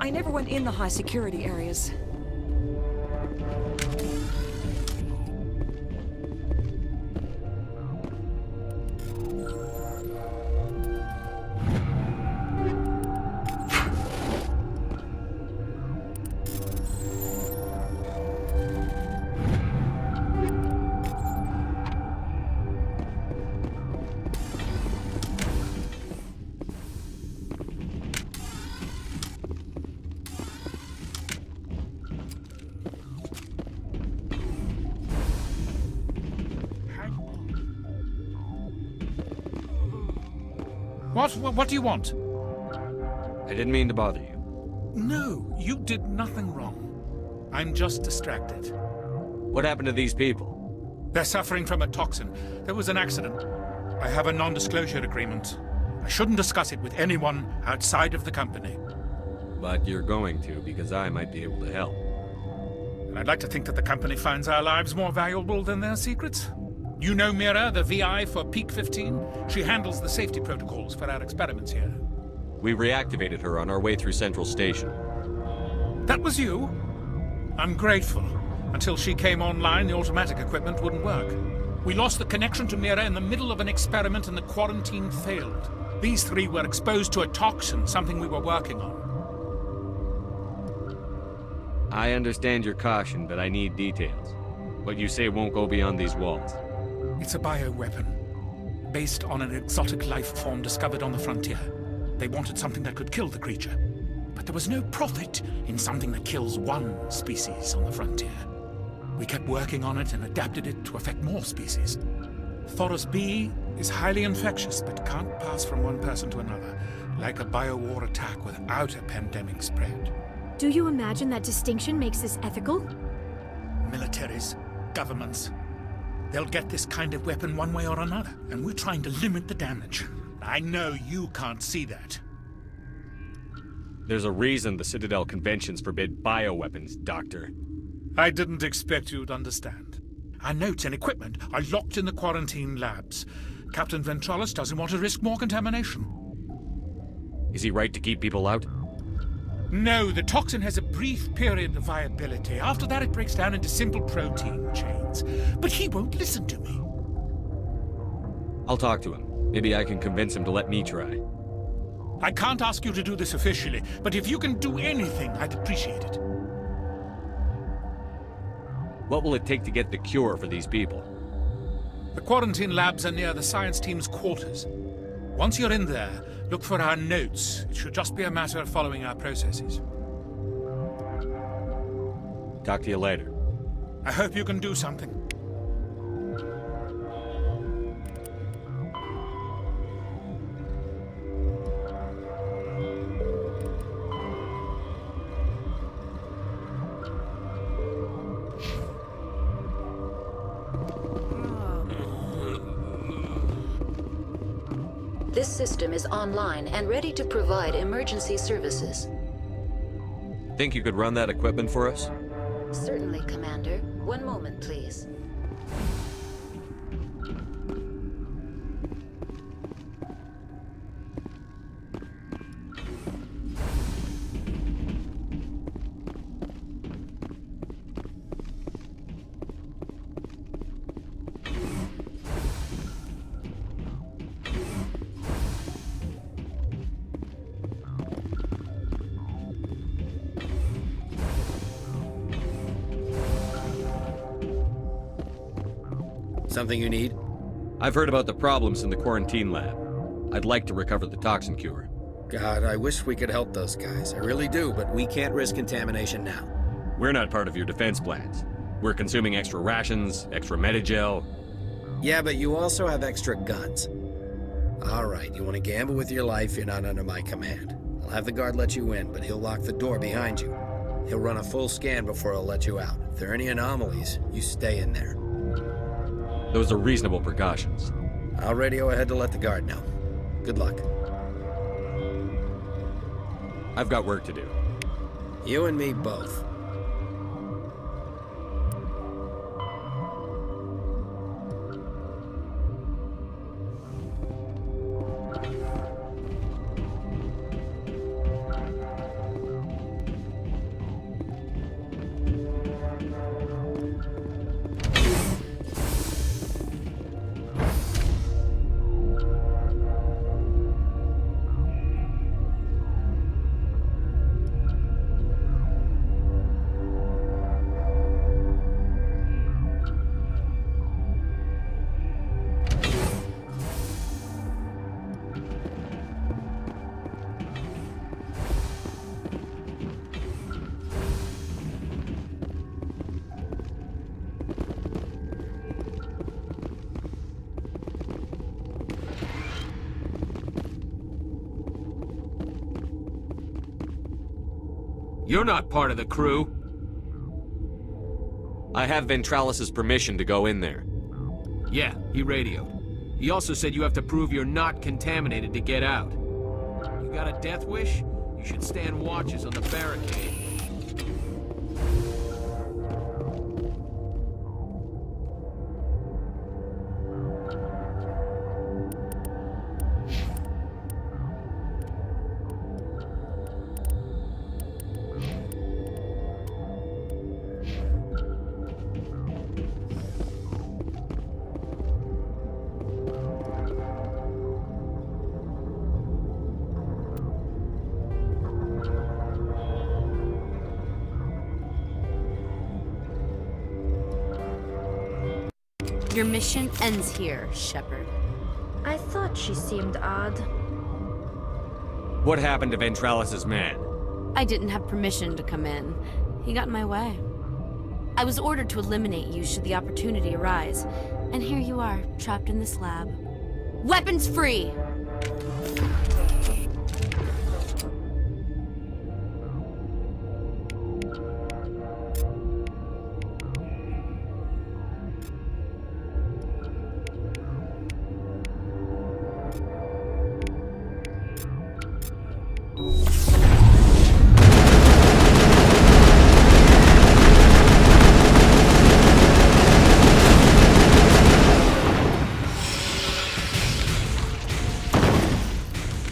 I never went in the high security areas. What do you want? I didn't mean to bother you. No, you did nothing wrong. I'm just distracted. What happened to these people? They're suffering from a toxin. There was an accident. I have a non-disclosure agreement. I shouldn't discuss it with anyone outside of the company. But you're going to, because I might be able to help. And I'd like to think that the company finds our lives more valuable than their secrets. You know Mira, the VI for Peak-15? She handles the safety protocols for our experiments here. We reactivated her on our way through Central Station. That was you? I'm grateful. Until she came online, the automatic equipment wouldn't work. We lost the connection to Mira in the middle of an experiment and the quarantine failed. These three were exposed to a toxin, something we were working on. I understand your caution, but I need details. What you say won't go beyond these walls. It's a bioweapon, based on an exotic life form discovered on the frontier. They wanted something that could kill the creature. But there was no profit in something that kills one species on the frontier. We kept working on it and adapted it to affect more species. Thoros B is highly infectious, but can't pass from one person to another, like a biowar attack without a pandemic spread. Do you imagine that distinction makes this ethical? Militaries, governments, they'll get this kind of weapon one way or another, and we're trying to limit the damage. I know you can't see that. There's a reason the Citadel conventions forbid bioweapons, Doctor. I didn't expect you'd understand. Our notes and equipment are locked in the quarantine labs. Captain Ventralis doesn't want to risk more contamination. Is he right to keep people out? No, the toxin has a brief period of viability. After that, it breaks down into simple protein chains. But he won't listen to me. I'll talk to him. Maybe I can convince him to let me try. I can't ask you to do this officially, but if you can do anything, I'd appreciate it. What will it take to get the cure for these people? The quarantine labs are near the science team's quarters. Once you're in there, look for our notes. It should just be a matter of following our processes. Talk to you later. I hope you can do something. This system is online and ready to provide emergency services. Think you could run that equipment for us? Certainly, Commander. One moment, please. Something you need? I've heard about the problems in the quarantine lab. I'd like to recover the toxin cure. God, I wish we could help those guys. I really do, but we can't risk contamination now. We're not part of your defense plans. We're consuming extra rations, extra Medigel. Yeah, but you also have extra guns. All right, you want to gamble with your life, you're not under my command. I'll have the guard let you in, but he'll lock the door behind you. He'll run a full scan before he'll let you out. If there are any anomalies, you stay in there. Those are reasonable precautions. I'll radio ahead to let the guard know. Good luck. I've got work to do. You and me both. You're not part of the crew. I have Ventralis's permission to go in there. Yeah, he radioed. He also said you have to prove you're not contaminated to get out. You got a death wish? You should stand watches on the barricade. Your mission ends here, Shepard. I thought she seemed odd. What happened to Ventralis's man? I didn't have permission to come in. He got in my way. I was ordered to eliminate you should the opportunity arise. And here you are, trapped in this lab. Weapons free!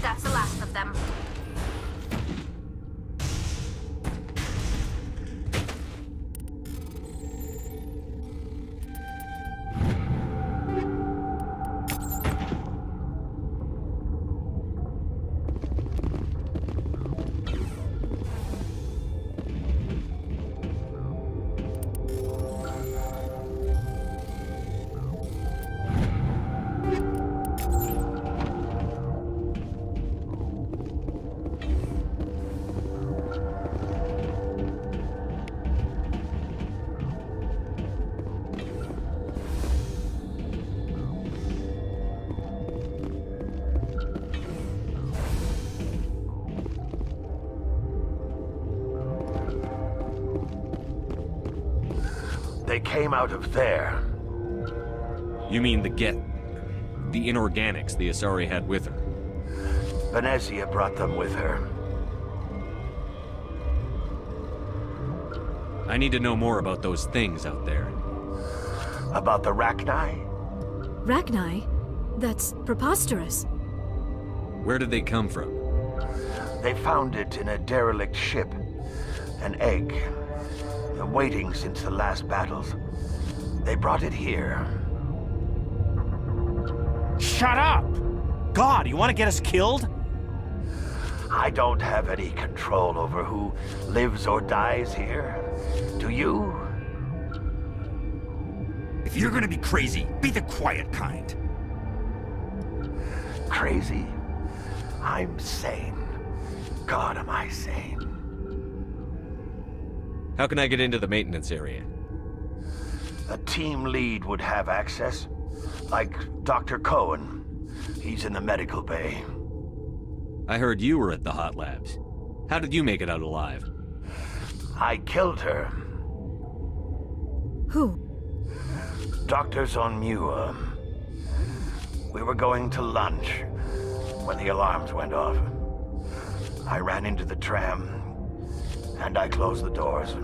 That's the last of them. They came out of there. You mean the inorganics the Asari had with her? Venezia brought them with her. I need to know more about those things out there. About the Rachni? Rachni? That's preposterous. Where did they come from? They found it in a derelict ship. An egg. Waiting since the last battles. They brought it here. Shut up! God, you want to get us killed? I don't have any control over who lives or dies here. Do you? If you're gonna be crazy, be the quiet kind. Crazy? I'm sane. God, am I sane. How can I get into the maintenance area? A team lead would have access. Like Dr. Cohen. He's in the medical bay. I heard you were at the hot labs. How did you make it out alive? I killed her. Who? Doctors on Muir. We were going to lunch when the alarms went off. I ran into the tram, and I closed the doors.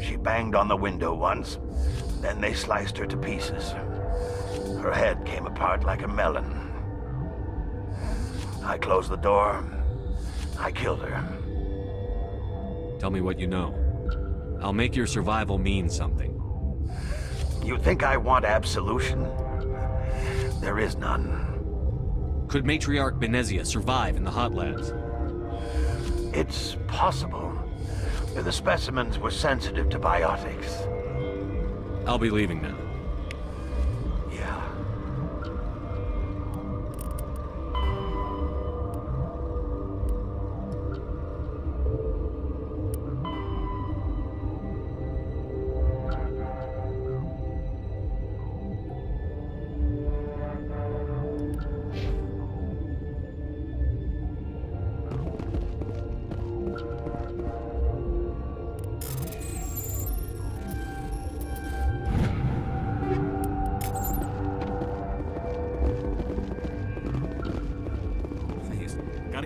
She banged on the window once, then they sliced her to pieces. Her head came apart like a melon. I closed the door. I killed her. Tell me what you know. I'll make your survival mean something. You think I want absolution? There is none. Could Matriarch Venezia survive in the hot labs? It's possible. The specimens were sensitive to biotics. I'll be leaving now. Yeah.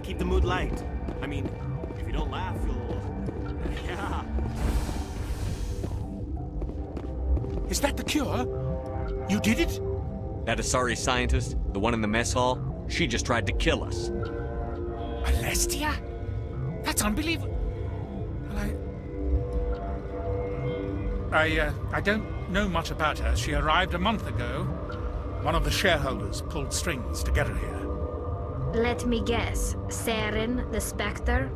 keep the mood light. I mean, if you don't laugh, you'll... Yeah. Is that the cure? You did it? That Asari scientist, the one in the mess hall, she just tried to kill us. Alestia? That's unbelievable. Well, I don't know much about her. She arrived a month ago. One of the shareholders pulled strings to get her here. Let me guess. Saren, the Spectre?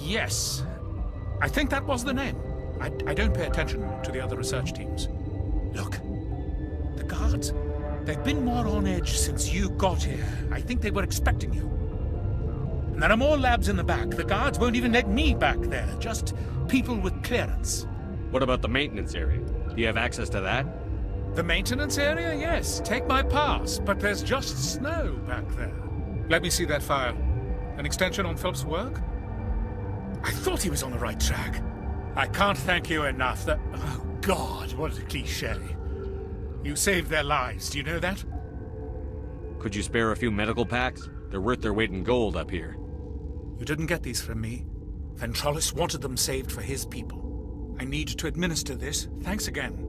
Yes. I think that was the name. I don't pay attention to the other research teams. Look, the guards, they've been more on edge since you got here. I think they were expecting you. And there are more labs in the back. The guards won't even let me back there, just people with clearance. What about the maintenance area? Do you have access to that? The maintenance area, yes. Take my pass, but there's just snow back there. Let me see that file. An extension on Philip's work? I thought he was on the right track. I can't thank you enough that... Oh, God, what a cliché. You saved their lives, do you know that? Could you spare a few medical packs? They're worth their weight in gold up here. You didn't get these from me. Ventrolis wanted them saved for his people. I need to administer this. Thanks again.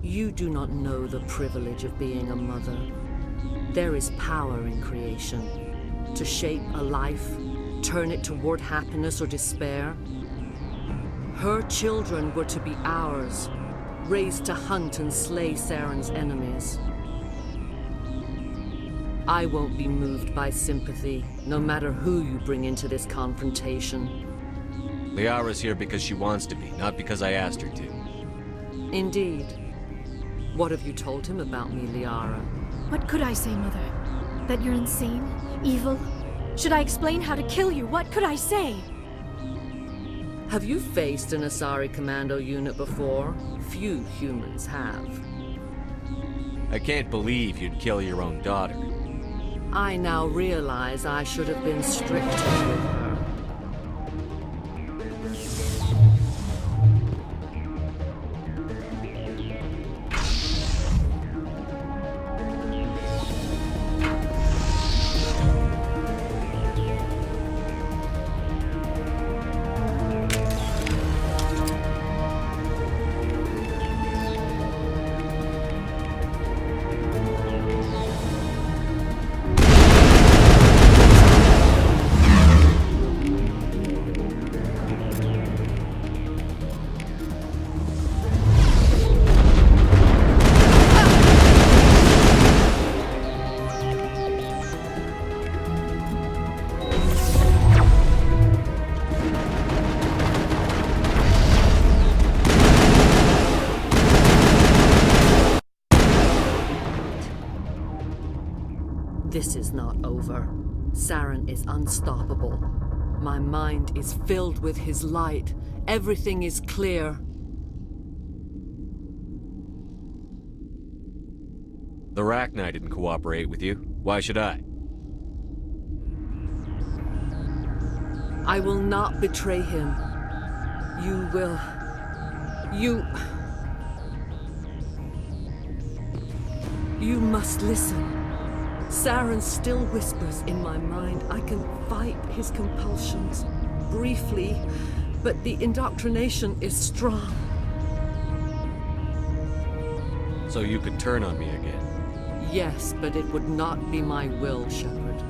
You do not know the privilege of being a mother. There is power in creation. To shape a life, turn it toward happiness or despair. Her children were to be ours, raised to hunt and slay Saren's enemies. I won't be moved by sympathy, no matter who you bring into this confrontation. Liara's here because she wants to be, not because I asked her to. Indeed. What have you told him about me, Liara? What could I say, Mother? That you're insane? Evil? Should I explain how to kill you? What could I say? Have you faced an Asari commando unit before? Few humans have. I can't believe you'd kill your own daughter. I now realize I should have been stricter with her. This is not over. Saren is unstoppable. My mind is filled with his light. Everything is clear. The Rachni didn't cooperate with you. Why should I? I will not betray him. You will... You must listen. Saren still whispers in my mind. I can fight his compulsions. Briefly, but the indoctrination is strong. So you could turn on me again. Yes, but it would not be my will, Shepard.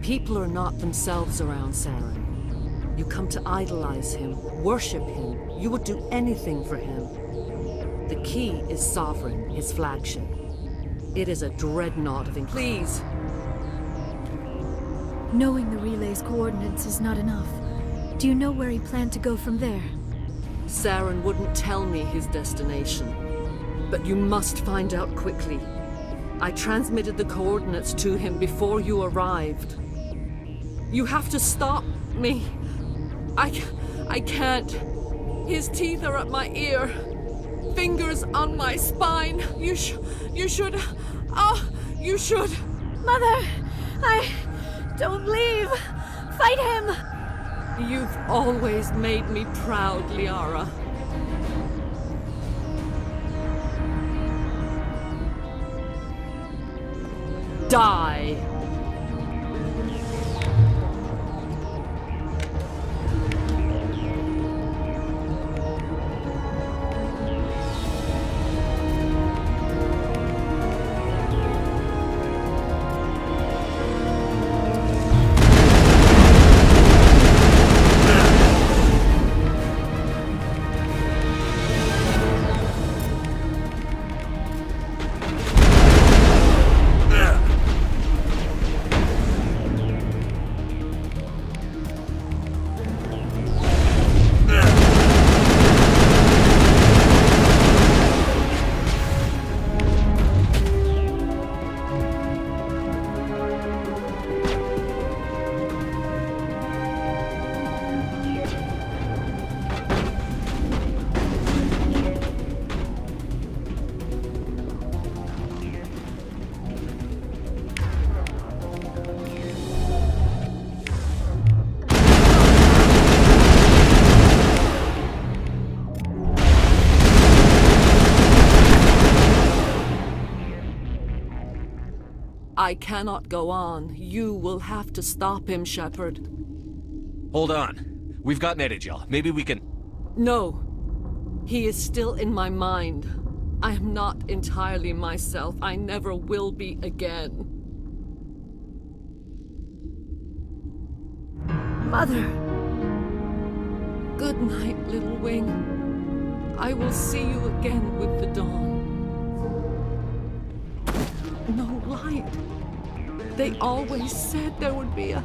People are not themselves around Saren. You come to idolize him, worship him. You would do anything for him. The key is Sovereign, his flagship. It is a dreadnought of... Please! Knowing the relay's coordinates is not enough. Do you know where he planned to go from there? Saren wouldn't tell me his destination. But you must find out quickly. I transmitted the coordinates to him before you arrived. You have to stop me. I can't. His teeth are at my ear. Fingers on my spine. You should. Oh, you should. Mother! Don't leave! Fight him! You've always made me proud, Liara. Die! I cannot go on. You will have to stop him, Shepard. Hold on. We've got Netagel. Maybe we can... No. He is still in my mind. I am not entirely myself. I never will be again. Mother! Good night, little wing. I will see you again with the dawn. No light. They always said there would be a